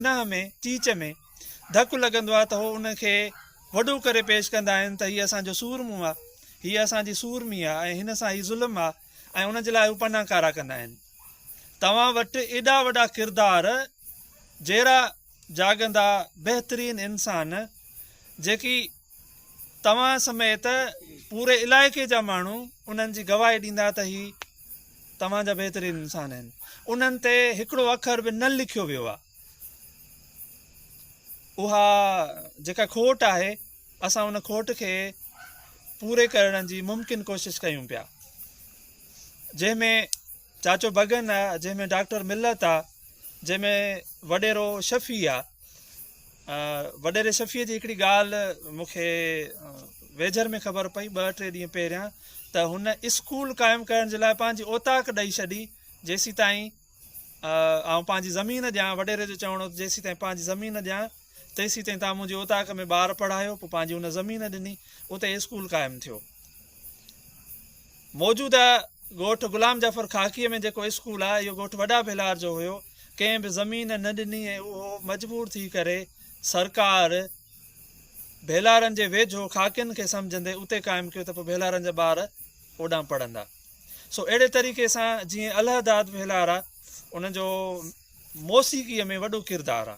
न में चीच में धकु लॻंदो आहे त हो उनखे वॾो करे पेश कंदा आहिनि त हीअ असांजो सूरमो आहे, हीअ असांजी सूरमी आहे ऐं हिन सां हीअ ज़ुल्म आहे ऐं उनजे लाइ हू पनाकारा कंदा आहिनि। तव्हां वटि एॾा वॾा किरदार जहिड़ा जाॻंदा बहितरीन इंसान जेकी तव्हां समेत पूरे इलाइक़े जा माण्हू उन्हनि जी गवाही ॾींदा त ही तव्हांजा बहितरीन इंसान आहिनि। उन्हनि ते हिकिड़ो अखर बि न लिखियो वियो आहे। उहा जेका खोट आहे असां उन खोट खे पूरे करण जी मुमकिन कोशिशि कयूं पिया, जंहिंमें चाचो भॻन आहे, जंहिंमें डॉक्टर मिल्लत आहे, जंहिंमें वॾेरो शफ़ी आहे। वॾेरे शफ़ीअ जी हिकिड़ी ॻाल्हि मूंखे वेझर में ख़बर पई 2-3 ॾींहं पहिरियां त हुन स्कूल क़ाइमु करण जे लाइ पंहिंजी औताक ॾेई छॾी, जेसीं ताईं ऐं पंहिंजी ज़मीन ॾियां। वॾेरे जो चवणो जेसीं ताईं पंहिंजी ज़मीन ॾियां तेसीं ताईं तव्हां मुंहिंजी औताक में ॿार पढ़ायो। पोइ पंहिंजी हुन ज़मीन ॾिनी, उते स्कूल क़ाइमु थियो। मौजूदा ॻोठु गुलाम जाफ़र खाकीअ में जेको स्कूल आहे इहो ॻोठु वॾा भेलार जो हुयो। कंहिं बि ज़मीन न ॾिनी ऐं उहो मजबूर थी करे सरकार भेलारनि जे वेझो खाकियुनि खे सम्झंदे उते क़ाइमु कयो त पोइ भेलारनि जा ॿार ओॾां पढ़ंदा। सो अहिड़े तरीक़े सां जीअं अलहदाद भेलार आहे उनजो मौसीक़ीअ में वॾो किरदारु आहे।